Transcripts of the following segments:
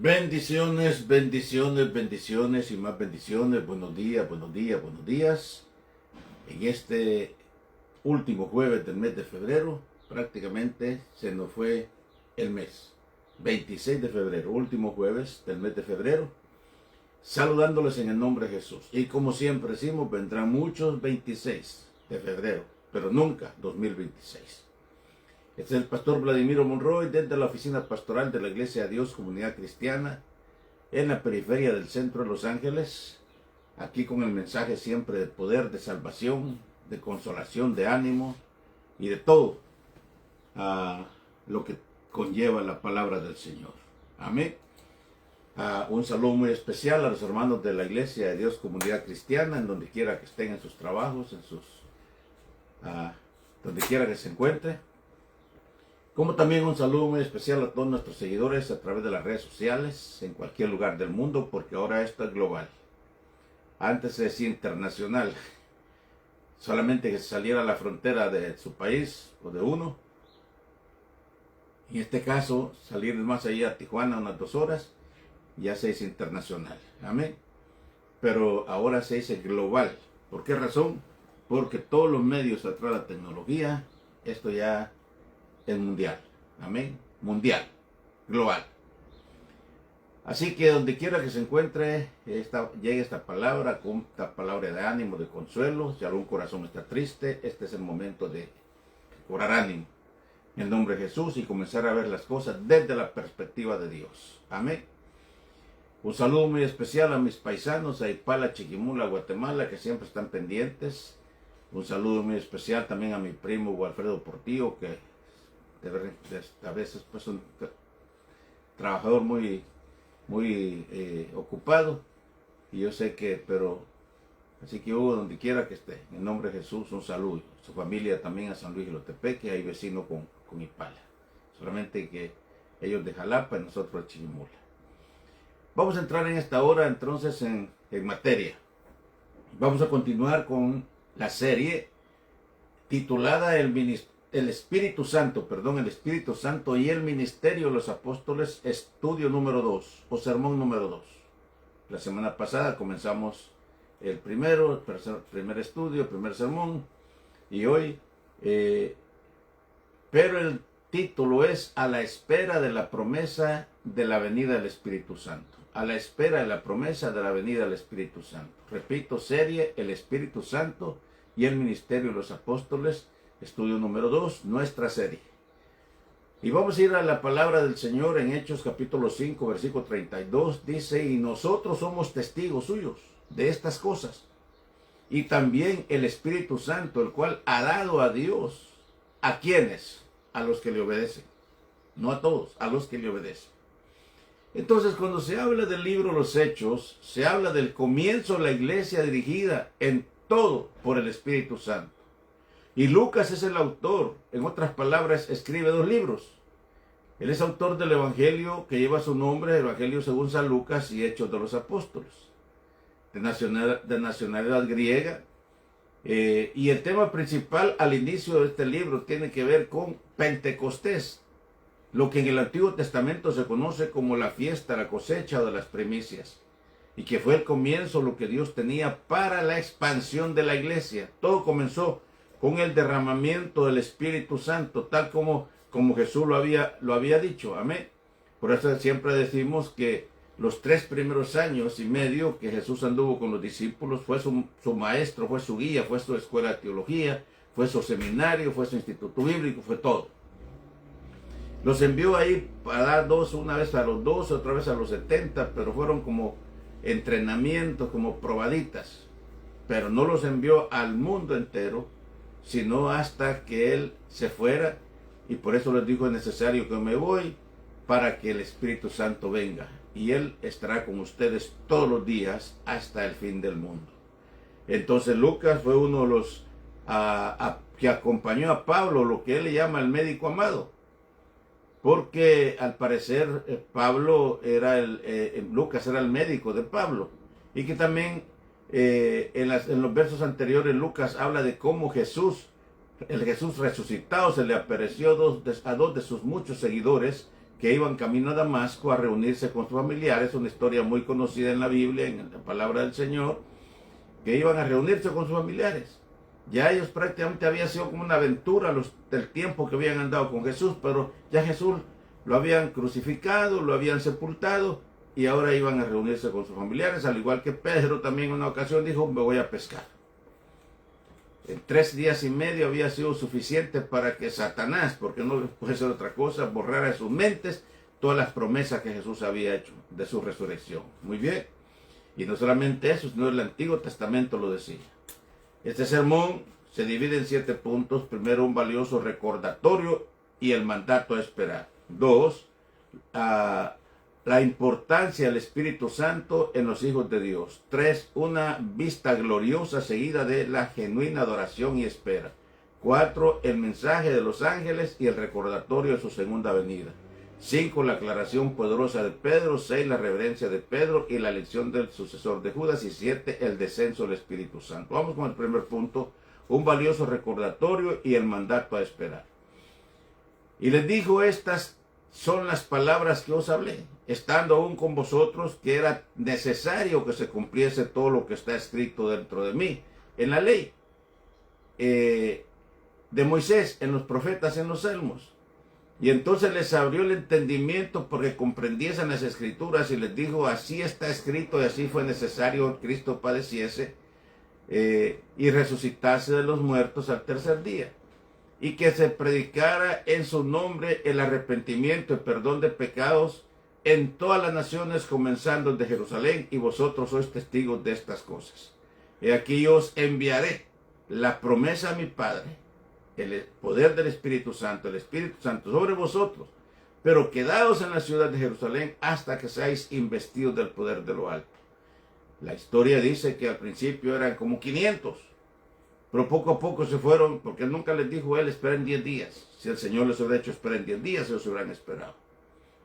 Bendiciones, bendiciones, bendiciones y más bendiciones. Buenos días, buenos días, buenos días. En este último jueves del mes de febrero, prácticamente se nos fue el mes. 26 de febrero, último jueves del mes de febrero. Saludándoles en el nombre de Jesús. Y como siempre decimos, vendrán muchos 26 de febrero, pero nunca 2026. Este es el pastor Vladimiro Monroy desde la oficina pastoral de la Iglesia de Dios Comunidad Cristiana en la periferia del centro de Los Ángeles, aquí con el mensaje siempre de poder, de salvación, de consolación, de ánimo y de todo lo que conlleva la palabra del Señor. Amén. Un saludo muy especial a los hermanos de la Iglesia de Dios Comunidad Cristiana, en donde quiera que estén en sus trabajos, donde quiera que se encuentre. Como también un saludo muy especial a todos nuestros seguidores a través de las redes sociales, en cualquier lugar del mundo, porque ahora esto es global. Antes es internacional. Solamente que se saliera a la frontera de su país o de uno. En este caso, salir más allá a Tijuana unas 2 horas, ya se dice internacional. Amén. Pero ahora se dice global. ¿Por qué razón? Porque todos los medios atrás de la tecnología, esto ya es mundial. Amén. Mundial. Global. Así que donde quiera que se encuentre, llegue esta palabra de ánimo, de consuelo. Si algún corazón está triste, este es el momento de cobrar ánimo en el nombre de Jesús y comenzar a ver las cosas desde la perspectiva de Dios. Amén. Un saludo muy especial a mis paisanos a Ipala, Chiquimula, Guatemala, que siempre están pendientes. Un saludo muy especial también a mi primo Walfredo Portillo, que a veces pues un trabajador muy ocupado, y yo sé que, pero así que Hugo, donde quiera que esté, en el nombre de Jesús, un saludo. Su familia también a San Luis Jilotepeque, hay vecino con Ipala, solamente que ellos de Jalapa y nosotros de Chiquimula. Vamos a entrar en esta hora entonces en materia. Vamos a continuar con la serie titulada el Espíritu Santo y el ministerio de los apóstoles, estudio número 2 o sermón número 2. La semana pasada comenzamos el primer estudio, el primer sermón, y hoy, pero el título es A la espera de la promesa de la venida del Espíritu Santo. A la espera de la promesa de la venida del Espíritu Santo. Repito, serie el Espíritu Santo y el ministerio de los apóstoles, estudio número 2, nuestra serie. Y vamos a ir a la palabra del Señor en Hechos capítulo 5, versículo 32. Dice, y nosotros somos testigos suyos de estas cosas. Y también el Espíritu Santo, el cual ha dado a Dios. ¿A quiénes? A los que le obedecen. No a todos, a los que le obedecen. Entonces, cuando se habla del libro Los Hechos, se habla del comienzo de la iglesia dirigida en todo por el Espíritu Santo. Y Lucas es el autor, en otras palabras, escribe 2 libros. Él es autor del Evangelio que lleva su nombre, el Evangelio según San Lucas y Hechos de los Apóstoles, de nacionalidad griega. Y el tema principal al inicio de este libro tiene que ver con Pentecostés, lo que en el Antiguo Testamento se conoce como la fiesta, la cosecha de las primicias, y que fue el comienzo, lo que Dios tenía para la expansión de la iglesia. Todo comenzó con el derramamiento del Espíritu Santo, tal como Jesús lo había dicho. Amén. Por eso siempre decimos que los 3 primeros años y medio que Jesús anduvo con los discípulos, fue su maestro, fue su guía, fue su escuela de teología, fue su seminario, fue su instituto bíblico, fue todo. Los envió ahí para dar una vez a los 12, otra vez a los 70, pero fueron como entrenamientos, como probaditas. Pero no los envió al mundo entero, sino hasta que Él se fuera, y por eso les dijo, es necesario que me voy para que el Espíritu Santo venga, y Él estará con ustedes todos los días hasta el fin del mundo. Entonces Lucas fue uno de los que acompañó a Pablo, lo que él le llama el médico amado, porque al parecer Lucas era el médico de Pablo, y que también en los versos anteriores Lucas habla de cómo el Jesús resucitado se le apareció a 2 de sus muchos seguidores que iban camino a Damasco a reunirse con sus familiares, una historia muy conocida en la Biblia, en la palabra del Señor, que iban a reunirse con sus familiares. Ya ellos prácticamente había sido como una aventura del tiempo que habían andado con Jesús, pero ya Jesús lo habían crucificado, lo habían sepultado, y ahora iban a reunirse con sus familiares, al igual que Pedro también en una ocasión dijo, me voy a pescar. En 3 días y medio había sido suficiente para que Satanás, porque no puede ser otra cosa, borrara de sus mentes todas las promesas que Jesús había hecho de su resurrección. Muy bien. Y no solamente eso, sino el Antiguo Testamento lo decía. Este sermón se divide en 7 puntos. Primero, un valioso recordatorio y el mandato a esperar. 2, la importancia del Espíritu Santo en los hijos de Dios. 3, una vista gloriosa seguida de la genuina adoración y espera. 4, el mensaje de los ángeles y el recordatorio de su segunda venida. 5, la aclaración poderosa de Pedro. 6, la reverencia de Pedro y la elección del sucesor de Judas. Y 7, el descenso del Espíritu Santo. Vamos con el primer punto, un valioso recordatorio y el mandato a esperar. Y les dijo, estas son las palabras que os hablé, estando aún con vosotros, que era necesario que se cumpliese todo lo que está escrito dentro de mí, en la ley de Moisés, en los profetas, en los salmos. Y entonces les abrió el entendimiento porque comprendiesen las escrituras y les dijo, así está escrito y así fue necesario que Cristo padeciese y resucitase de los muertos al tercer día. Y que se predicara en su nombre el arrepentimiento y perdón de pecados en todas las naciones, comenzando desde Jerusalén, y vosotros sois testigos de estas cosas. Y aquí yo os enviaré la promesa a mi Padre, el poder del Espíritu Santo, el Espíritu Santo sobre vosotros, pero quedaos en la ciudad de Jerusalén hasta que seáis investidos del poder de lo alto. La historia dice que al principio eran como 500, pero poco a poco se fueron, porque nunca les dijo él, esperen 10 días. Si el Señor les hubiera hecho esperen 10 días, ellos se hubieran esperado.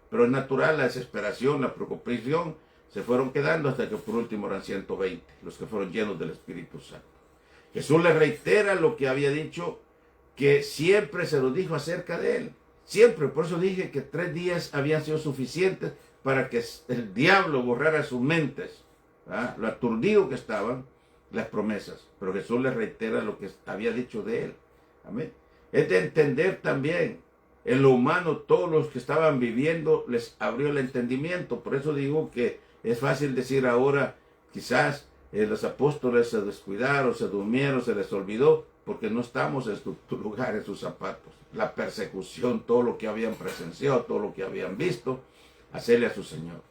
Pero es natural, la desesperación, la preocupación, se fueron quedando hasta que por último eran 120, los que fueron llenos del Espíritu Santo. Jesús les reitera lo que había dicho, que siempre se lo dijo acerca de él. Siempre, por eso dije que 3 días habían sido suficientes para que el diablo borrara sus mentes, ¿verdad? Lo aturdido que estaban, las promesas, pero Jesús les reitera lo que había dicho de él. Amén. Es de entender también en lo humano, todos los que estaban viviendo les abrió el entendimiento. Por eso digo que es fácil decir ahora, quizás los apóstoles se descuidaron, se durmieron, se les olvidó, porque no estamos en tu lugar, en sus zapatos. La persecución, todo lo que habían presenciado, todo lo que habían visto, hacerle a su Señor.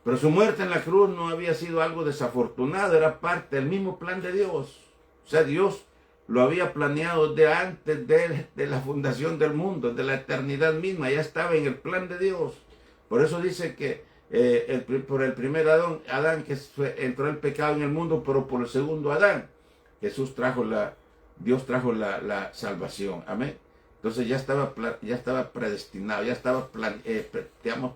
Pero su muerte en la cruz no había sido algo desafortunado, era parte del mismo plan de Dios. O sea, Dios lo había planeado de antes de la fundación del mundo, de la eternidad misma, ya estaba en el plan de Dios. Por eso dice que por el primer Adán que entró el pecado en el mundo, pero por el segundo Adán, Dios trajo la salvación. Amén. Entonces ya estaba predestinado, ya estaba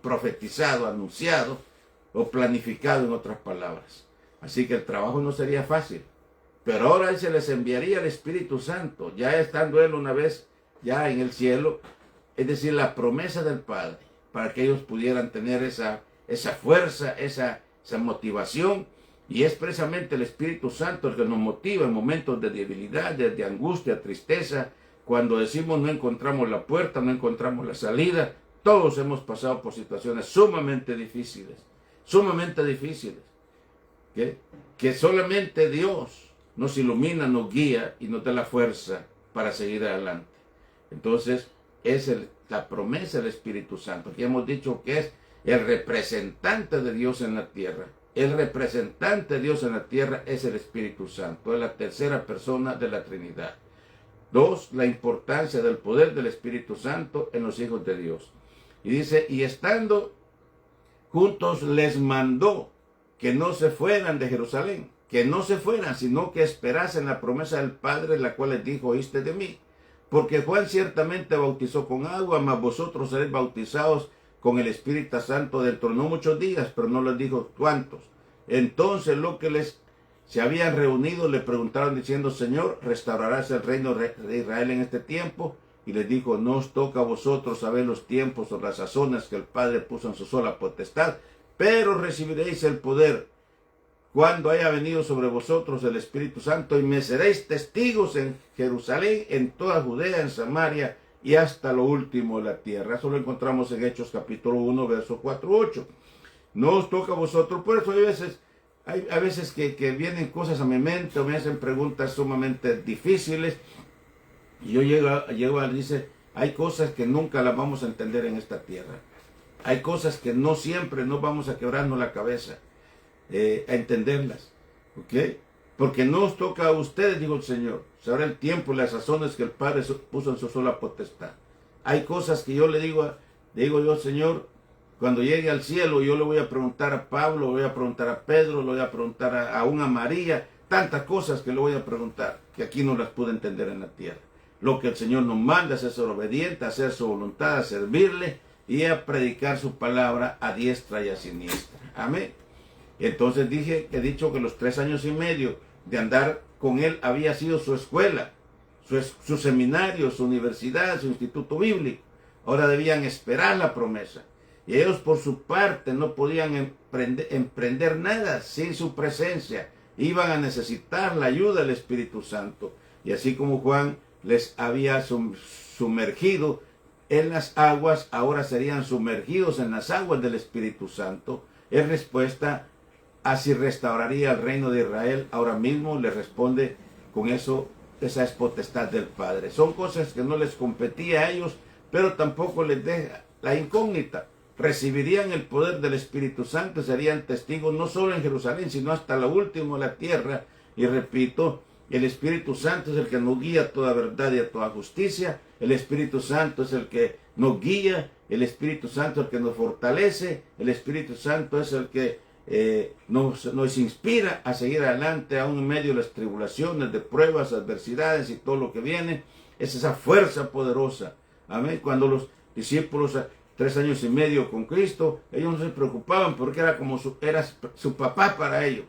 profetizado, anunciado, o planificado, en otras palabras. Así que el trabajo no sería fácil, pero ahora se les enviaría el Espíritu Santo, ya estando él una vez ya en el cielo, es decir, la promesa del Padre, para que ellos pudieran tener esa fuerza, esa motivación, y es precisamente el Espíritu Santo el que nos motiva en momentos de debilidad, de angustia, tristeza, cuando decimos no encontramos la puerta, no encontramos la salida. Todos hemos pasado por situaciones sumamente difíciles, que solamente Dios nos ilumina, nos guía y nos da la fuerza para seguir adelante. Entonces es la promesa del Espíritu Santo, que hemos dicho que es el representante de Dios en la tierra. El representante de Dios en la tierra es el Espíritu Santo, es la tercera persona de la Trinidad. 2, la importancia del poder del Espíritu Santo en los hijos de Dios. Y dice, y estando juntos les mandó que no se fueran de Jerusalén, que no se fueran, sino que esperasen la promesa del Padre, la cual les dijo, oíste de mí. Porque Juan ciertamente bautizó con agua, mas vosotros seréis bautizados con el Espíritu Santo dentro de no muchos días, pero no les dijo cuántos. Entonces los que se habían reunido le preguntaron diciendo, Señor, ¿restaurarás el reino de Israel en este tiempo? y les dijo, no os toca a vosotros saber los tiempos o las sazones que el Padre puso en su sola potestad, pero recibiréis el poder cuando haya venido sobre vosotros el Espíritu Santo, y me seréis testigos en Jerusalén, en toda Judea, en Samaria y hasta lo último de la tierra. Eso lo encontramos en Hechos capítulo 1, verso 4-8. No os toca a vosotros. Por eso hay veces que vienen cosas a mi mente o me hacen preguntas sumamente difíciles. Y yo llego a dice, hay cosas que nunca las vamos a entender en esta tierra. Hay cosas que no siempre nos vamos a quebrarnos la cabeza a entenderlas. ¿Ok? Porque no os toca a ustedes, dijo el Señor, sabrá el tiempo y las razones que el Padre puso en su sola potestad. Hay cosas que yo le digo yo, Señor, cuando llegue al cielo, yo le voy a preguntar a Pablo, le voy a preguntar a Pedro, le voy a preguntar a una María, tantas cosas que le voy a preguntar, que aquí no las pude entender en la tierra. Lo que el Señor nos manda es ser obediente, a hacer su voluntad, a servirle y a predicar su palabra a diestra y a siniestra. Amén. Entonces he dicho que los 3 años y medio de andar con él había sido su escuela, su seminario, su universidad, su instituto bíblico. Ahora debían esperar la promesa. Y ellos por su parte no podían emprender nada sin su presencia. Iban a necesitar la ayuda del Espíritu Santo. Y así como Juan les había sumergido en las aguas, ahora serían sumergidos en las aguas del Espíritu Santo. En respuesta a si restauraría el reino de Israel, ahora mismo le responde con eso, esa es potestad del Padre. Son cosas que no les competía a ellos, pero tampoco les deja la incógnita. Recibirían el poder del Espíritu Santo, serían testigos no solo en Jerusalén, sino hasta lo último de la tierra. Y repito, el Espíritu Santo es el que nos guía a toda verdad y a toda justicia. El Espíritu Santo es el que nos guía, el Espíritu Santo es el que nos fortalece, el Espíritu Santo es el que nos inspira a seguir adelante aún en medio de las tribulaciones, de pruebas, adversidades y todo lo que viene. Es esa fuerza poderosa. Amén. Cuando los discípulos 3 años y medio con Cristo, ellos no se preocupaban porque era como era su papá para ellos.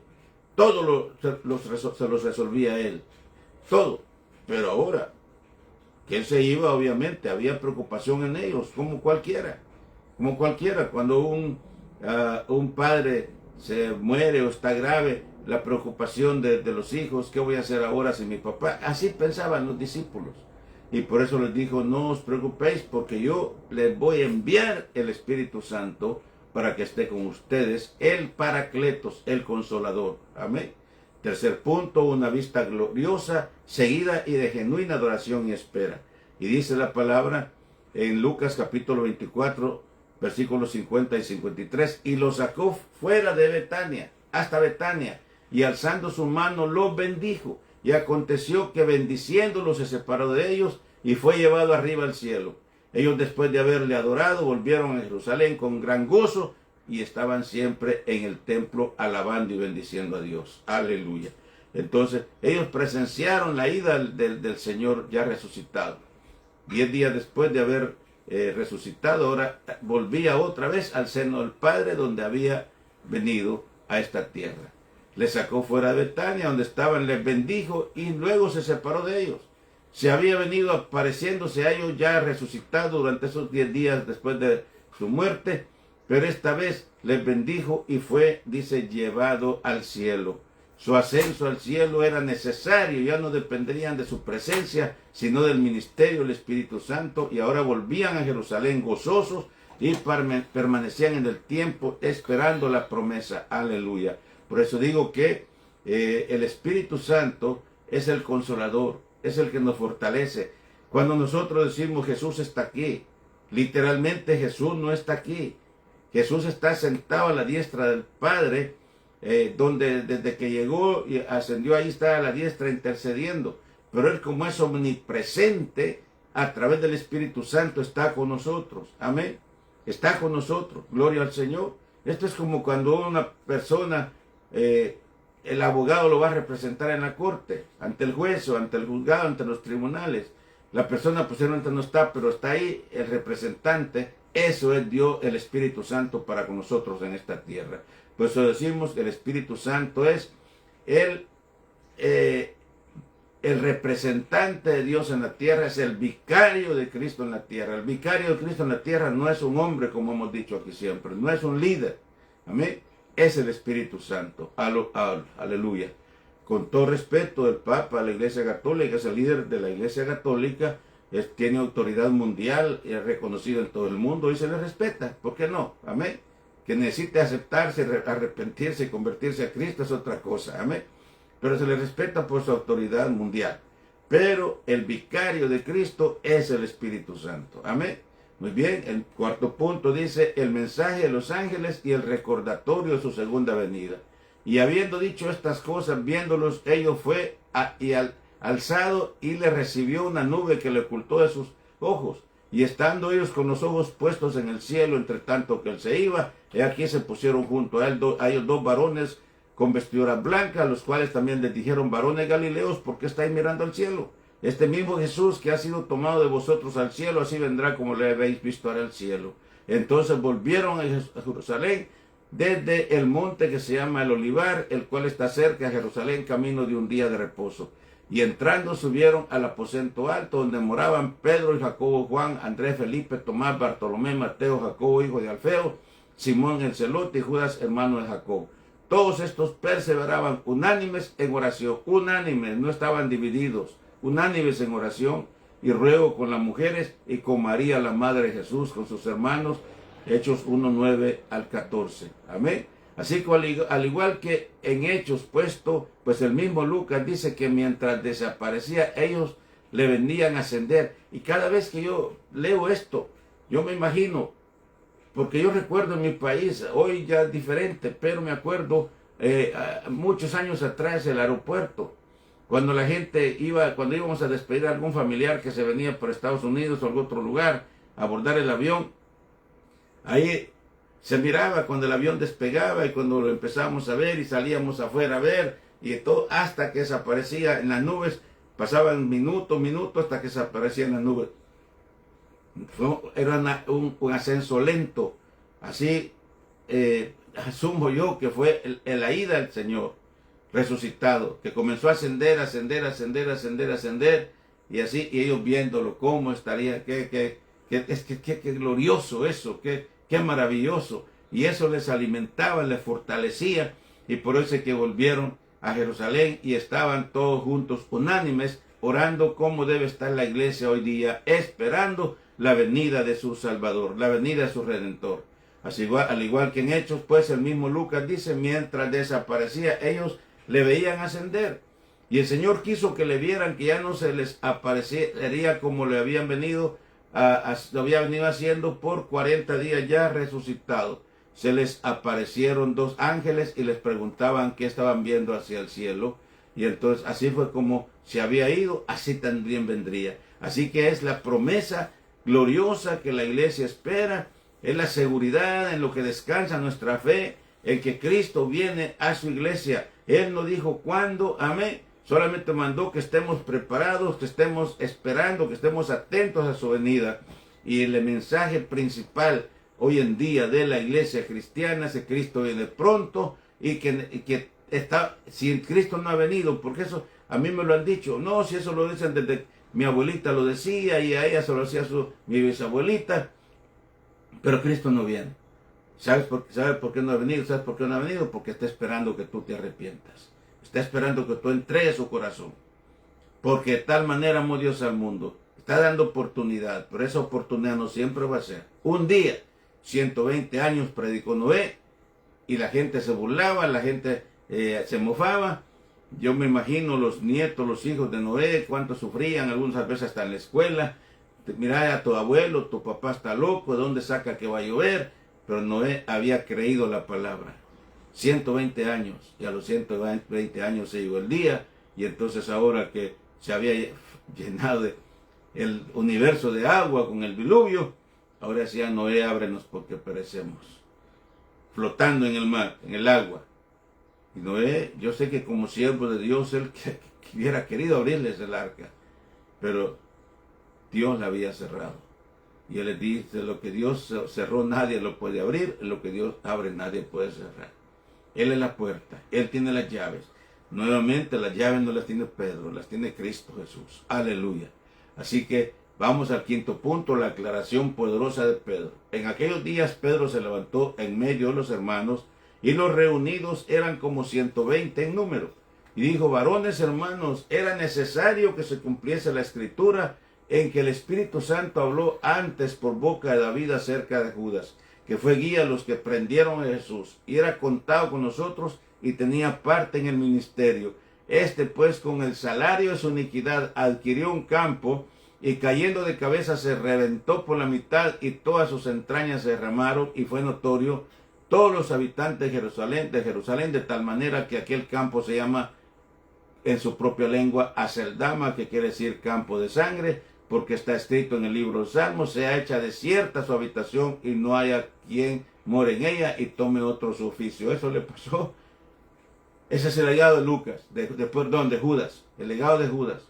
Todo se los resolvía él. Todo. Pero ahora que él se iba, obviamente, había preocupación en ellos, como cualquiera. Como cualquiera. Cuando un padre se muere o está grave, la preocupación de los hijos, ¿qué voy a hacer ahora sin mi papá? Así pensaban los discípulos. Y por eso les dijo, no os preocupéis, porque yo les voy a enviar el Espíritu Santo para que esté con ustedes, el Paracletos, el Consolador. Amén. Tercer punto, una vista gloriosa, seguida y de genuina adoración y espera. Y dice la palabra en Lucas capítulo 24, versículos 50 y 53, y lo sacó fuera de Betania, hasta Betania, y alzando su mano los bendijo. Y aconteció que bendiciéndolos se separó de ellos y fue llevado arriba al cielo. Ellos después de haberle adorado volvieron a Jerusalén con gran gozo y estaban siempre en el templo alabando y bendiciendo a Dios. Aleluya. Entonces ellos presenciaron la ida del Señor ya resucitado. 10 días después de haber resucitado, ahora volvía otra vez al seno del Padre donde había venido a esta tierra. Les sacó fuera de Betania, donde estaban, les bendijo y luego se separó de ellos. Se había venido apareciéndose a ellos ya resucitado durante esos 10 días después de su muerte, pero esta vez les bendijo y fue, dice, llevado al cielo. Su ascenso al cielo era necesario, ya no dependerían de su presencia, sino del ministerio del Espíritu Santo, y ahora volvían a Jerusalén gozosos y permanecían en el tiempo esperando la promesa. Aleluya. Por eso digo que el Espíritu Santo es el consolador, es el que nos fortalece. Cuando nosotros decimos Jesús está aquí, literalmente Jesús no está aquí. Jesús está sentado a la diestra del Padre, donde desde que llegó y ascendió, ahí está a la diestra intercediendo. Pero Él, como es omnipresente, a través del Espíritu Santo está con nosotros. Amén. Está con nosotros. Gloria al Señor. Esto es como cuando una persona, el abogado lo va a representar en la corte, ante el juez o ante el juzgado, ante los tribunales. La persona posiblemente no está, pero está ahí el representante. Eso es Dios, el Espíritu Santo, para con nosotros en esta tierra. Por eso decimos que el Espíritu Santo es el el representante de Dios en la tierra, es el vicario de Cristo en la tierra. El vicario de Cristo en la tierra no es un hombre, como hemos dicho aquí siempre, no es un líder. Amén. Es el Espíritu Santo. Aleluya. Con todo respeto, el Papa, la Iglesia Católica, es el líder de la Iglesia Católica, tiene autoridad mundial, es reconocido en todo el mundo y se le respeta. ¿Por qué no? Amén. Que necesite aceptarse, arrepentirse y convertirse a Cristo es otra cosa. Amén. Pero se le respeta por su autoridad mundial. Pero el vicario de Cristo es el Espíritu Santo. Amén. Muy bien, el cuarto punto dice el mensaje de los ángeles y el recordatorio de su segunda venida. Y habiendo dicho estas cosas, viéndolos, ellos fue alzado y le recibió una nube que le ocultó de sus ojos. Y estando ellos con los ojos puestos en el cielo, entre tanto que él se iba, he aquí se pusieron junto a él a ellos dos varones con vestiduras blancas, los cuales también les dijeron, varones galileos, ¿por qué estáis mirando al cielo? Este mismo Jesús que ha sido tomado de vosotros al cielo, así vendrá como le habéis visto ahora al cielo. Entonces volvieron a Jerusalén desde el monte que se llama el Olivar, el cual está cerca de Jerusalén, camino de un día de reposo. Y entrando subieron al aposento alto, donde moraban Pedro y Jacobo, Juan, Andrés, Felipe, Tomás, Bartolomé, Mateo, Jacobo, hijo de Alfeo, Simón el celote y Judas, hermano de Jacob. Todos estos perseveraban unánimes en oración, unánimes, no estaban divididos, unánimes en oración y ruego con las mujeres y con María, la madre de Jesús, con sus hermanos. Hechos 1:9 al 14. Amén. Así que al igual que en Hechos puesto, pues el mismo Lucas dice que mientras desaparecía, ellos le venían a ascender. Y cada vez que yo leo esto, yo me imagino, porque yo recuerdo en mi país, hoy ya es diferente, pero me acuerdo muchos años atrás el aeropuerto, cuando la gente cuando íbamos a despedir a algún familiar que se venía por Estados Unidos o algún otro lugar a abordar el avión, ahí se miraba cuando el avión despegaba y cuando lo empezábamos a ver y salíamos afuera a ver y todo hasta que desaparecía en las nubes, pasaban minutos hasta que desaparecía en las nubes. Era un ascenso lento, así asumo yo que fue la ida del Señor resucitado, que comenzó a ascender, y así, y ellos viéndolo, cómo estaría, qué glorioso eso, qué maravilloso, y eso les alimentaba, les fortalecía, y por eso es que volvieron a Jerusalén y estaban todos juntos, unánimes, orando como debe estar la iglesia hoy día, esperando la venida de su Salvador, la venida de su Redentor. Así, al igual que en Hechos, pues el mismo Lucas dice, mientras desaparecía, ellos le veían ascender. Y el Señor quiso que le vieran que ya no se les aparecería como le habían venido, lo había venido haciendo por 40 días ya resucitado. Se les aparecieron dos ángeles y les preguntaban qué estaban viendo hacia el cielo. Y entonces así fue como se había ido, así también vendría. Así que es la promesa gloriosa que la iglesia espera, es la seguridad en lo que descansa nuestra fe, en que Cristo viene a su iglesia. Él no dijo cuándo, amén, solamente mandó que estemos preparados, que estemos esperando, que estemos atentos a su venida. Y el mensaje principal hoy en día de la iglesia cristiana es que Cristo viene pronto y que si Cristo no ha venido, porque eso a mí me lo han dicho, no, si eso lo dicen desde mi abuelita lo decía y a ella se lo decía mi bisabuelita, pero Cristo no viene. ¿Sabes por qué no ha venido? ¿Sabes por qué no ha venido? Porque está esperando que tú te arrepientas. Está esperando que tú entregues su corazón. Porque de tal manera amó Dios al mundo. Está dando oportunidad, pero esa oportunidad no siempre va a ser. Un día, 120 años predicó Noé y la gente se burlaba, la gente se mofaba. Yo me imagino los nietos, los hijos de Noé, cuánto sufrían, algunas veces hasta en la escuela. Mira a tu abuelo, tu papá está loco, ¿de dónde saca que va a llover? Pero Noé había creído la palabra. 120 años, y a los 120 años se llegó el día, y entonces ahora que se había llenado el universo de agua con el diluvio, ahora decía Noé, ábrenos porque perecemos. Flotando en el mar, en el agua. Y Noé, yo sé que como siervo de Dios, él que hubiera querido abrirles el arca, pero Dios la había cerrado. Y él les dice, lo que Dios cerró nadie lo puede abrir, lo que Dios abre nadie puede cerrar. Él es la puerta, Él tiene las llaves. Nuevamente las llaves no las tiene Pedro, las tiene Cristo Jesús. Aleluya. Así que vamos al quinto punto, la aclaración poderosa de Pedro. En aquellos días Pedro se levantó en medio de los hermanos y los reunidos eran como 120 en número. Y dijo: varones hermanos, era necesario que se cumpliese la escritura en que el Espíritu Santo habló antes por boca de David acerca de Judas, que fue guía a los que prendieron a Jesús, y era contado con nosotros y tenía parte en el ministerio. Este pues con el salario de su iniquidad adquirió un campo, y cayendo de cabeza se reventó por la mitad, y todas sus entrañas se derramaron, y fue notorio todos los habitantes de Jerusalén, de tal manera que aquel campo se llama en su propia lengua Aceldama, que quiere decir campo de sangre, porque está escrito en el libro de Salmos: sea hecha desierta su habitación, y no haya quien more en ella y tome otro su oficio. Eso le pasó. Ese es el legado de Lucas, de Judas, el legado de Judas,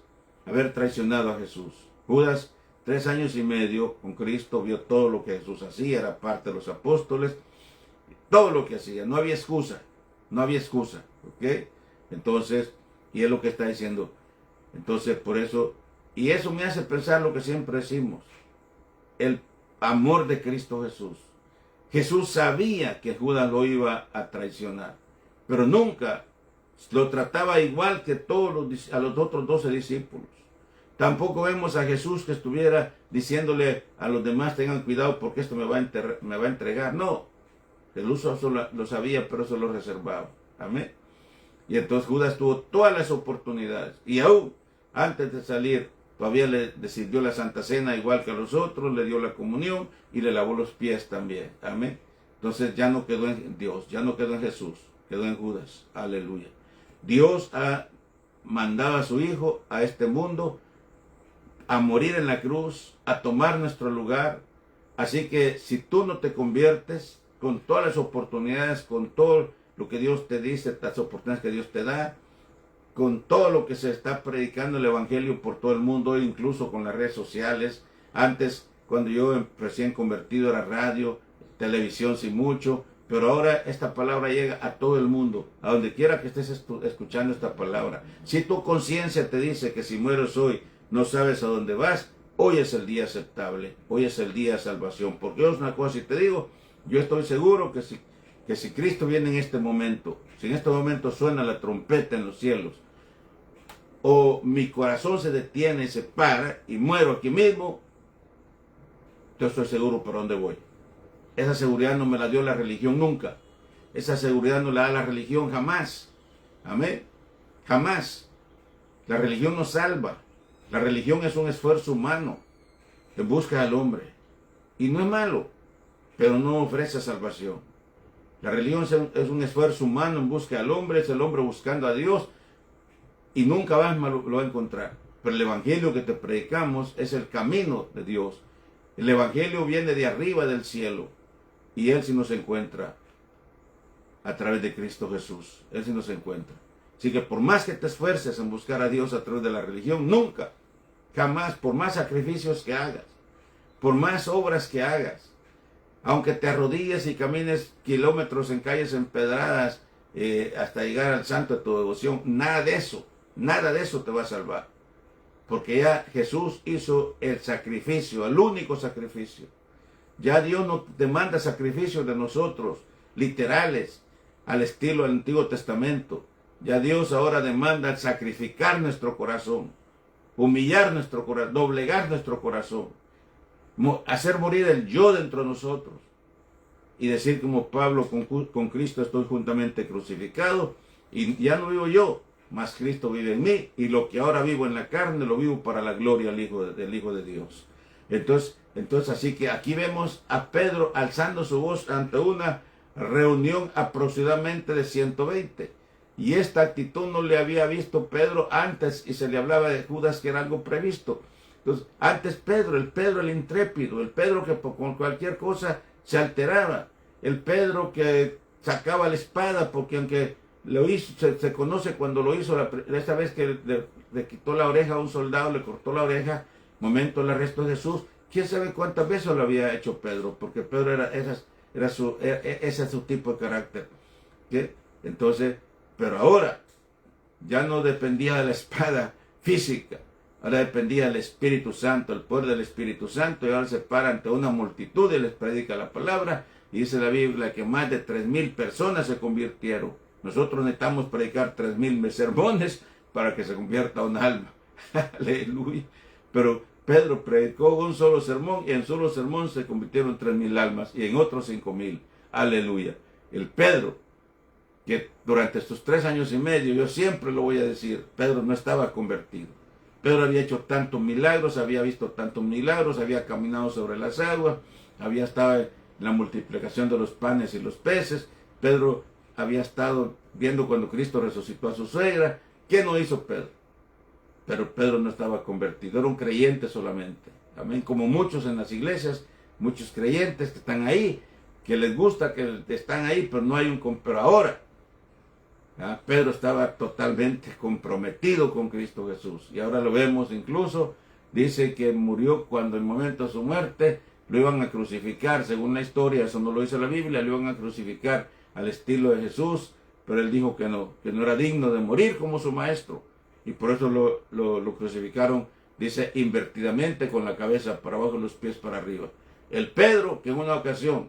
haber traicionado a Jesús. Judas, 3 años y medio con Cristo, vio todo lo que Jesús hacía, era parte de los apóstoles, todo lo que hacía, no había excusa, ¿ok? Entonces, y es lo que está diciendo. Entonces, por eso, y eso me hace pensar lo que siempre decimos, el amor de Cristo Jesús. Jesús sabía que Judas lo iba a traicionar, pero nunca lo trataba igual que a los otros 12 discípulos. Tampoco vemos a Jesús que estuviera diciéndole a los demás: tengan cuidado porque esto me va a entregar. No, Jesús lo sabía, pero eso lo reservaba. Amén. Y entonces Judas tuvo todas las oportunidades, y aún antes de salir todavía le sirvió la Santa Cena igual que a los otros, le dio la comunión y le lavó los pies también. Amén. Entonces ya no quedó en Dios, ya no quedó en Jesús, quedó en Judas. Aleluya. Dios ha mandado a su Hijo a este mundo a morir en la cruz, a tomar nuestro lugar. Así que si tú no te conviertes, con todas las oportunidades, con todo lo que Dios te dice, las oportunidades que Dios te da, con todo lo que se está predicando el Evangelio por todo el mundo, incluso con las redes sociales. Antes, cuando yo recién convertido, era radio, televisión, sin mucho, pero ahora esta palabra llega a todo el mundo, a donde quiera que estés escuchando esta palabra. Si tu conciencia te dice que si mueres hoy no sabes a dónde vas, hoy es el día aceptable, hoy es el día de salvación. Porque es una cosa, y te digo, yo estoy seguro que si Cristo viene en este momento, si en este momento suena la trompeta en los cielos, o mi corazón se detiene y se para y muero aquí mismo, yo estoy seguro por dónde voy. Esa seguridad no me la dio la religión nunca. Esa seguridad no la da la religión jamás. Amén. Jamás. La religión no salva. La religión es un esfuerzo humano en busca del hombre. Y no es malo, pero no ofrece salvación. La religión es un esfuerzo humano en busca del hombre, es el hombre buscando a Dios, y nunca más lo va a encontrar. Pero el Evangelio que te predicamos es el camino de Dios. El Evangelio viene de arriba del cielo, y Él sí nos encuentra a través de Cristo Jesús. Él sí nos encuentra. Así que por más que te esfuerces en buscar a Dios a través de la religión, nunca, jamás, por más sacrificios que hagas, por más obras que hagas, aunque te arrodilles y camines kilómetros en calles empedradas hasta llegar al santo de tu devoción, nada de eso te va a salvar. Porque ya Jesús hizo el sacrificio, el único sacrificio. Ya Dios no demanda sacrificios de nosotros, literales, al estilo del Antiguo Testamento. Ya Dios ahora demanda sacrificar nuestro corazón, humillar nuestro corazón, doblegar nuestro corazón, hacer morir el yo dentro de nosotros y decir como Pablo: con Cristo estoy juntamente crucificado, y ya no vivo yo, mas Cristo vive en mí, y lo que ahora vivo en la carne lo vivo para la gloria del Hijo de Dios. Entonces así que aquí vemos a Pedro alzando su voz ante una reunión aproximadamente de 120. Y esta actitud no le había visto Pedro antes, y se le hablaba de Judas que era algo previsto. Entonces, antes Pedro el intrépido, el Pedro que con cualquier cosa se alteraba, el Pedro que sacaba la espada, porque aunque lo hizo, se conoce cuando lo hizo esta vez que le quitó la oreja a un soldado, le cortó la oreja, momento del arresto de Jesús. ¿Quién sabe cuántas veces lo había hecho Pedro? Porque Pedro ese es su tipo de carácter. ¿Qué? Entonces, pero ahora ya no dependía de la espada física, ahora dependía del Espíritu Santo, el poder del Espíritu Santo, y ahora se para ante una multitud y les predica la palabra, y dice la Biblia que más de 3,000 personas se convirtieron. Nosotros necesitamos predicar 3,000 sermones para que se convierta un alma. Aleluya. Pero Pedro predicó un solo sermón y en solo sermón se convirtieron 3,000 almas y en otros 5,000. Aleluya. El Pedro, que durante estos 3 años y medio, yo siempre lo voy a decir, Pedro no estaba convertido. Pedro había hecho tantos milagros, había visto tantos milagros, había caminado sobre las aguas, había estado en la multiplicación de los panes y los peces. Pedro había estado viendo cuando Cristo resucitó a su suegra. ¿Qué no hizo Pedro? Pero Pedro no estaba convertido, era un creyente solamente. Amén. Como muchos en las iglesias, muchos creyentes que están ahí, que les gusta que están ahí, pero no hay pero ahora. Pedro estaba totalmente comprometido con Cristo Jesús. Y ahora lo vemos incluso, dice que murió cuando en el momento de su muerte lo iban a crucificar. Según la historia, eso no lo dice la Biblia, lo iban a crucificar al estilo de Jesús. Pero él dijo que no era digno de morir como su maestro. Y por eso lo crucificaron, dice, invertidamente, con la cabeza para abajo y los pies para arriba. El Pedro, que en una ocasión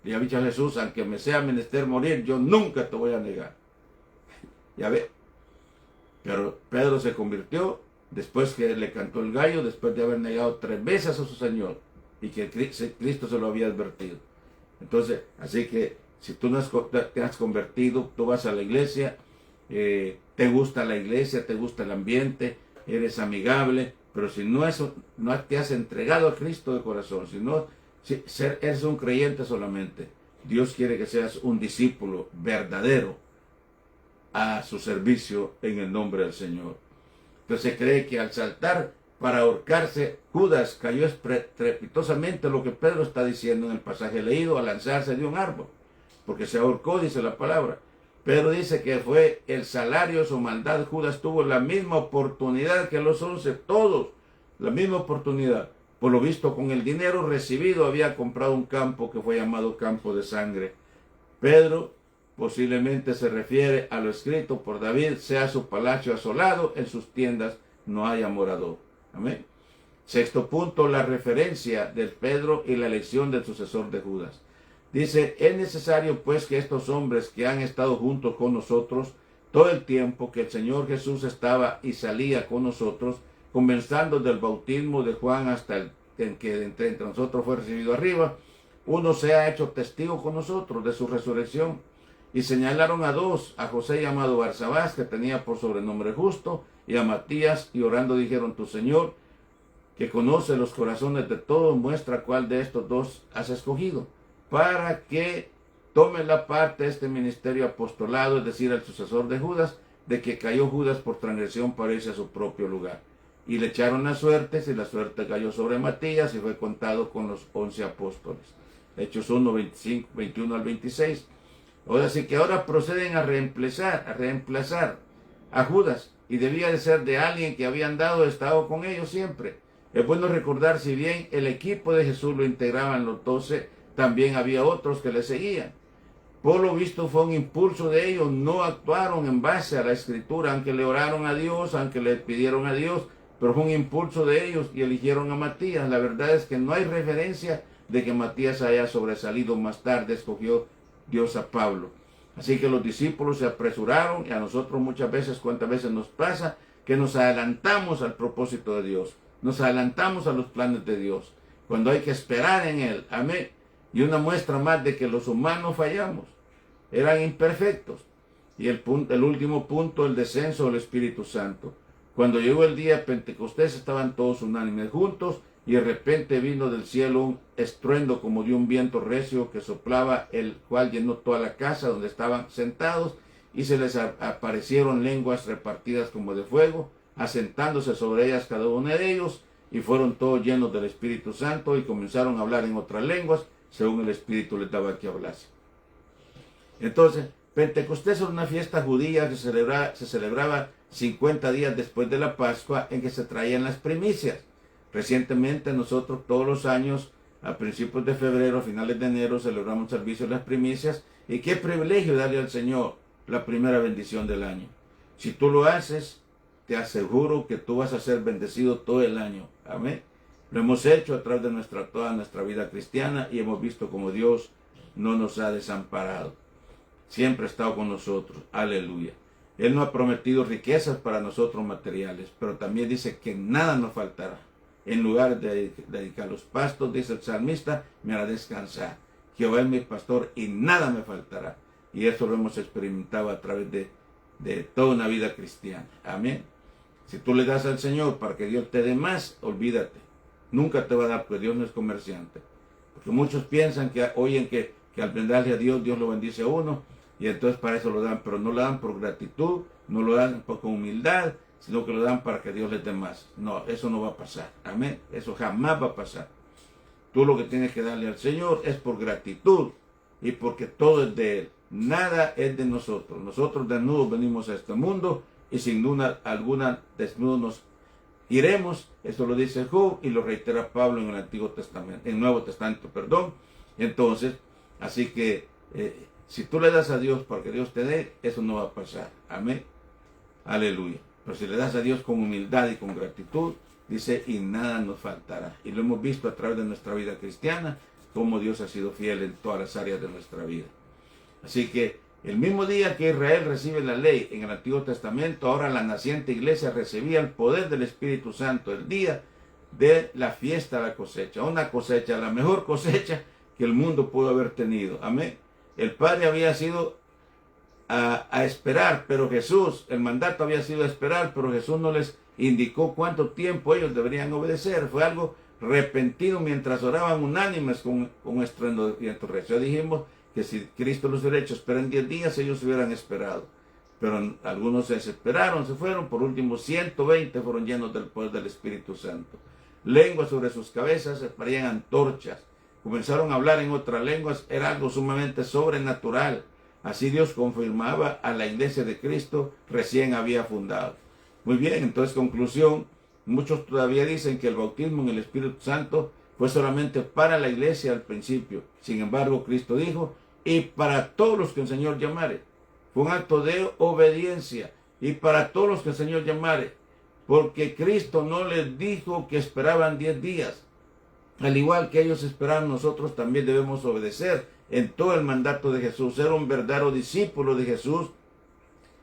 le había dicho a Jesús, aunque me sea menester morir, yo nunca te voy a negar. Ya ve. Pero Pedro se convirtió después que le cantó el gallo, después de haber negado 3 veces a su Señor y que Cristo se lo había advertido. Entonces, así que si tú no te has convertido, tú vas a la iglesia, te gusta la iglesia, te gusta el ambiente, eres amigable, pero si no te has entregado a Cristo de corazón, si eres un creyente solamente, Dios quiere que seas un discípulo verdadero a su servicio en el nombre del Señor. Entonces se cree que al saltar para ahorcarse, Judas cayó estrepitosamente, lo que Pedro está diciendo en el pasaje leído, al lanzarse de un árbol, porque se ahorcó, dice la palabra. Pedro dice que fue el salario de su maldad. Judas tuvo la misma oportunidad que los 11, todos, la misma oportunidad. Por lo visto, con el dinero recibido había comprado un campo que fue llamado campo de sangre. Pedro posiblemente se refiere a lo escrito por David, sea su palacio asolado, en sus tiendas no haya morador. Amén. 6º punto, la referencia de Pedro y la elección del sucesor de Judas. Dice, es necesario pues que estos hombres que han estado juntos con nosotros todo el tiempo que el Señor Jesús estaba y salía con nosotros, comenzando del bautismo de Juan hasta el en que entre nosotros fue recibido arriba, uno se ha hecho testigo con nosotros de su resurrección. Y señalaron a 2, a José llamado Barsabás, que tenía por sobrenombre Justo, y a Matías, y orando dijeron, tu Señor, que conoce los corazones de todos, muestra cuál de estos 2 has escogido, para que tome la parte de este ministerio apostolado, es decir, el sucesor de Judas, de que cayó Judas por transgresión para irse a su propio lugar. Y le echaron las suertes, y la suerte cayó sobre Matías, y fue contado con los 11 apóstoles. Hechos 1, 21 al 26. Ahora sí que ahora proceden a reemplazar a Judas, y debía de ser de alguien que había estado con ellos siempre. Es bueno recordar, si bien el equipo de Jesús lo integraban los 12, también había otros que le seguían. Por lo visto fue un impulso de ellos, no actuaron en base a la Escritura, aunque le oraron a Dios, aunque le pidieron a Dios, pero fue un impulso de ellos y eligieron a Matías. La verdad es que no hay referencia de que Matías haya sobresalido más tarde, escogió Dios a Pablo. Así que los discípulos se apresuraron, y a nosotros muchas veces, cuántas veces nos pasa, que nos adelantamos al propósito de Dios, nos adelantamos a los planes de Dios, cuando hay que esperar en Él. Amén. Y una muestra más de que los humanos fallamos, eran imperfectos. Y el último punto, el descenso del Espíritu Santo. Cuando llegó el día de Pentecostés, estaban todos unánimes juntos, y de repente vino del cielo un estruendo como de un viento recio que soplaba, el cual llenó toda la casa donde estaban sentados, y se les aparecieron lenguas repartidas como de fuego, asentándose sobre ellas cada uno de ellos, y fueron todos llenos del Espíritu Santo, y comenzaron a hablar en otras lenguas, según el Espíritu les daba que hablase. Entonces, Pentecostés es una fiesta judía que se celebraba 50 días después de la Pascua, en que se traían las primicias. Recientemente nosotros todos los años, a principios de febrero, a finales de enero, celebramos el servicio de las primicias, y qué privilegio darle al Señor la primera bendición del año. Si tú lo haces, te aseguro que tú vas a ser bendecido todo el año. Amén. Lo hemos hecho a través de toda nuestra vida cristiana y hemos visto como Dios no nos ha desamparado. Siempre ha estado con nosotros. Aleluya. Él no ha prometido riquezas para nosotros materiales, pero también dice que nada nos faltará. En lugar de dedicar los pastos, dice el salmista, me hará descansar. Jehová es mi pastor y nada me faltará. Y eso lo hemos experimentado a través de toda una vida cristiana. Amén. Si tú le das al Señor para que Dios te dé más, olvídate. Nunca te va a dar, porque Dios no es comerciante. Porque muchos piensan oyen que al brindarle a Dios, Dios lo bendice a uno. Y entonces para eso lo dan, pero no lo dan por gratitud, no lo dan con humildad, sino que lo dan para que Dios les dé más. No, eso no va a pasar. Amén. Eso jamás va a pasar. Tú lo que tienes que darle al Señor es por gratitud y porque todo es de Él. Nada es de nosotros. Nosotros desnudos venimos a este mundo y sin duda alguna desnudos nos iremos. Eso lo dice Job y lo reitera Pablo en el Antiguo Testamento, en el Nuevo Testamento, perdón. Entonces, así que si tú le das a Dios para que Dios te dé, eso no va a pasar. Amén. Aleluya. Pero si le das a Dios con humildad y con gratitud, dice, y nada nos faltará. Y lo hemos visto a través de nuestra vida cristiana, cómo Dios ha sido fiel en todas las áreas de nuestra vida. Así que el mismo día que Israel recibe la ley en el Antiguo Testamento, ahora la naciente iglesia recibía el poder del Espíritu Santo, el día de la fiesta de la cosecha. Una cosecha, la mejor cosecha que el mundo pudo haber tenido. Amén. El Padre había sido a esperar, pero Jesús, el mandato había sido a esperar, pero Jesús no les indicó cuánto tiempo ellos deberían obedecer. Fue algo repentino mientras oraban unánimes con estruendo y recio. Dijimos que si Cristo los hubiera hecho esperar en 10 días, ellos hubieran esperado. Pero algunos se desesperaron, se fueron. Por último, 120 fueron llenos del poder del Espíritu Santo. Lenguas sobre sus cabezas se parecían antorchas. Comenzaron a hablar en otras lenguas. Era algo sumamente sobrenatural. Así Dios confirmaba a la iglesia de Cristo recién había fundado. Muy bien, entonces conclusión. Muchos todavía dicen que el bautismo en el Espíritu Santo fue solamente para la iglesia al principio. Sin embargo, Cristo dijo, y para todos los que el Señor llamare. Fue un acto de obediencia. Y para todos los que el Señor llamare. Porque Cristo no les dijo que esperaban 10 días. Al igual que ellos esperaban, nosotros también debemos obedecer en todo el mandato de Jesús. Ser un verdadero discípulo de Jesús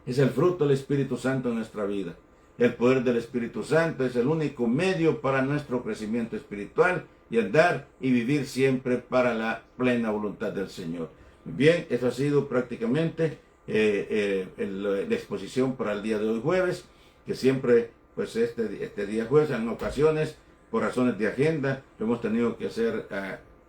es el fruto del Espíritu Santo en nuestra vida. El poder del Espíritu Santo es el único medio para nuestro crecimiento espiritual y andar y vivir siempre para la plena voluntad del Señor. Bien, eso ha sido prácticamente la exposición para el día de hoy jueves, que siempre, pues este día jueves, en ocasiones, por razones de agenda, lo hemos tenido que hacer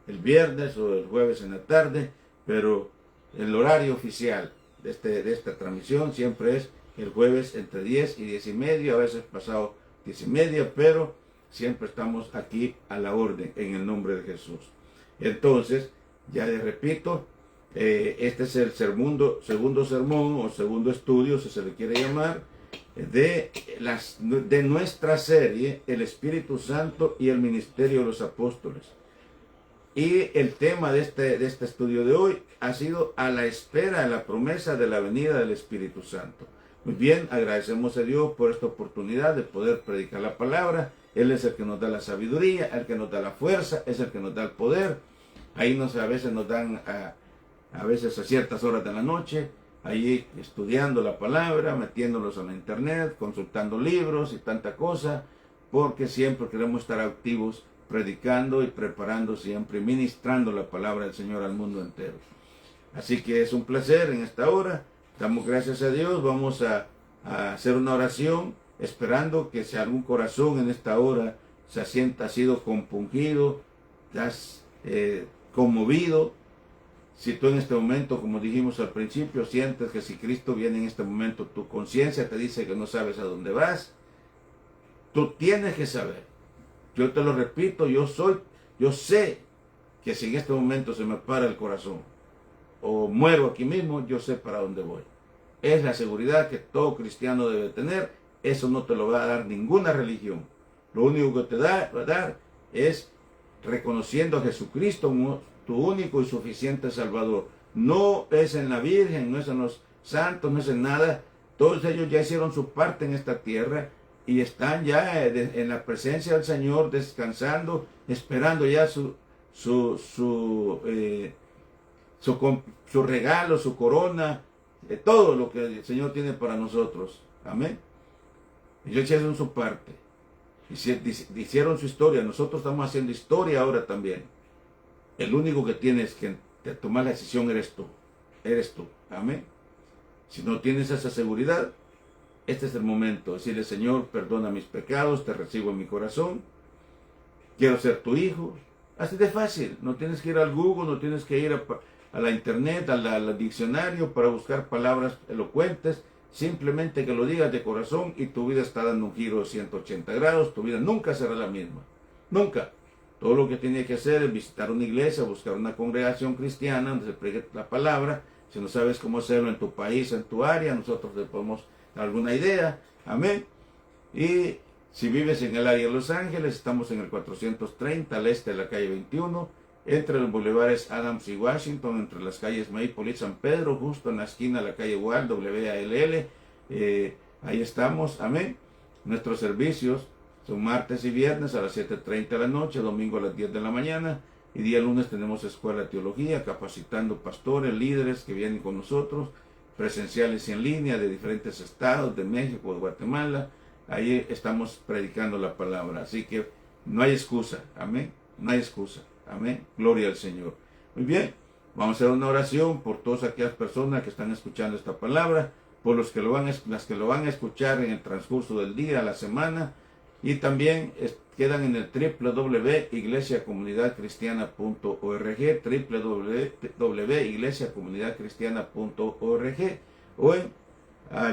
el viernes o el jueves en la tarde, pero el horario oficial de esta transmisión siempre es el jueves entre 10 y 10 y media, a veces pasado 10 y media, pero siempre estamos aquí a la orden en el nombre de Jesús. Entonces, ya les repito, este es el segundo sermón o segundo estudio, si se le quiere llamar, de nuestra serie, el Espíritu Santo y el ministerio de los apóstoles. Y el tema de este estudio de hoy ha sido a la espera de la promesa de la venida del Espíritu Santo. Muy bien, agradecemos a Dios por esta oportunidad de poder predicar la palabra. Él es el que nos da la sabiduría, el que nos da la fuerza, es el que nos da el poder. Ahí a veces nos dan a veces a ciertas horas de la noche, ahí estudiando la palabra, metiéndolos a la internet, consultando libros y tanta cosa, porque siempre queremos estar activos predicando y preparando siempre, ministrando la palabra del Señor al mundo entero. Así que es un placer en esta hora. Damos gracias a Dios. Vamos a hacer una oración, esperando que si algún corazón en esta hora se sienta, ha sido compungido, has conmovido. Si tú en este momento, como dijimos al principio, sientes que si Cristo viene en este momento, tu conciencia te dice que no sabes a dónde vas, tú tienes que saber. Yo te lo repito, yo sé que si en este momento se me para el corazón o muero aquí mismo, yo sé para dónde voy. Es la seguridad que todo cristiano debe tener. Eso no te lo va a dar ninguna religión. Lo único que te va a dar es reconociendo a Jesucristo como tu único y suficiente Salvador. No es en la Virgen, no es en los santos, no es en nada. Todos ellos ya hicieron su parte en esta tierra y están ya en la presencia del Señor, descansando, esperando ya su regalo, su corona, todo lo que el Señor tiene para nosotros. Amén. Ellos hicieron su parte, hicieron su historia. Nosotros estamos haciendo historia ahora también. El único que tienes que tomar la decisión eres tú. Eres tú. Amén. Si no tienes esa seguridad, este es el momento. Decirle: Señor, perdona mis pecados, te recibo en mi corazón, quiero ser tu hijo. Así de fácil. No tienes que ir al Google, no tienes que ir a la internet, al diccionario para buscar palabras elocuentes. Simplemente que lo digas de corazón y tu vida está dando un giro de 180 grados. Tu vida nunca será la misma. Nunca. Todo lo que tienes que hacer es visitar una iglesia, buscar una congregación cristiana donde se predique la palabra. Si no sabes cómo hacerlo en tu país, en tu área, nosotros te podemos dar alguna idea. Amén. Y si vives en el área de Los Ángeles, estamos en el 430 al este de la calle 21, entre los bulevares Adams y Washington, entre las calles Maple y San Pedro, justo en la esquina de la calle Wall, WALL. Ahí estamos. Amén. Nuestros servicios son martes y viernes a las 7:30 de la noche, domingo a las 10 de la mañana. Y día lunes tenemos escuela de teología, capacitando pastores, líderes que vienen con nosotros, presenciales y en línea de diferentes estados, de México, de Guatemala. Ahí estamos predicando la palabra. Así que no hay excusa. Amén. No hay excusa. Amén. Gloria al Señor. Muy bien. Vamos a hacer una oración por todas aquellas personas que están escuchando esta palabra, por las que lo van a escuchar en el transcurso del día, la semana. Y también quedan en el www.iglesiacomunidadcristiana.org, www.iglesiacomunidadcristiana.org, o en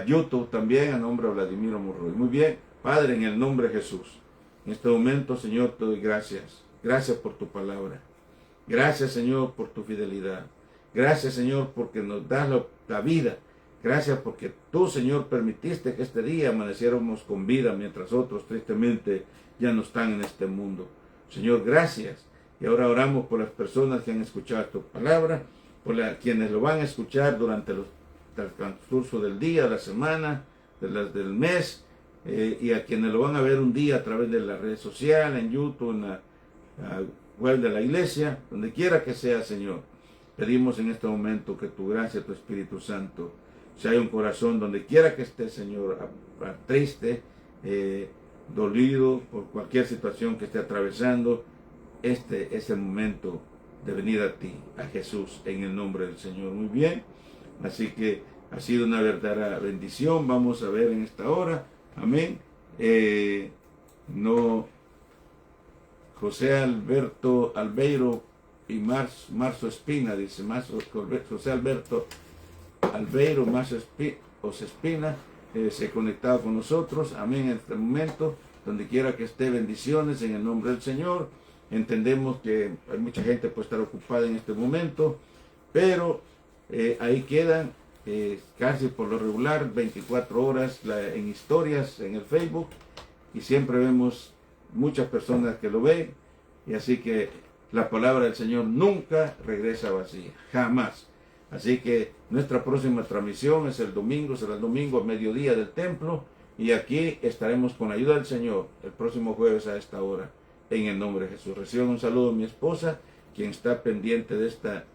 YouTube también, a nombre de Vladimiro Monroy. Muy bien. Padre, en el nombre de Jesús, en este momento, Señor, te doy gracias. Gracias por tu palabra. Gracias, Señor, por tu fidelidad. Gracias, Señor, porque nos das la vida. Gracias porque tú, Señor, permitiste que este día amaneciéramos con vida, mientras otros tristemente ya no están en este mundo. Señor, gracias. Y ahora oramos por las personas que han escuchado tu palabra, por quienes lo van a escuchar durante el transcurso del día, la semana, del mes, y a quienes lo van a ver un día a través de la red social, en YouTube, en la web de la iglesia, donde quiera que sea, Señor. Pedimos en este momento que tu gracia, tu Espíritu Santo, si hay un corazón donde quiera que esté, Señor, triste, dolido por cualquier situación que esté atravesando, este es el momento de venir a ti, a Jesús, en el nombre del Señor. Muy bien. Así que ha sido una verdadera bendición. Vamos a ver en esta hora. Amén. José Alberto Albeiro y Marzo Espina, dice José Alberto Albeiro, Marzo Espina, se ha conectado con nosotros. Amén. En este momento, donde quiera que esté, bendiciones en el nombre del Señor. Entendemos que hay mucha gente puede estar ocupada en este momento, pero ahí quedan casi por lo regular 24 horas en historias en el Facebook, y siempre vemos muchas personas que lo ven, y así que la palabra del Señor nunca regresa vacía, jamás. Así que nuestra próxima transmisión es el domingo, será el domingo a mediodía del templo, y aquí estaremos con la ayuda del Señor el próximo jueves a esta hora, en el nombre de Jesús. Reciban un saludo a mi esposa, quien está pendiente de esta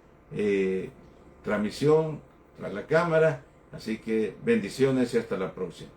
transmisión tras la cámara. Así que bendiciones y hasta la próxima.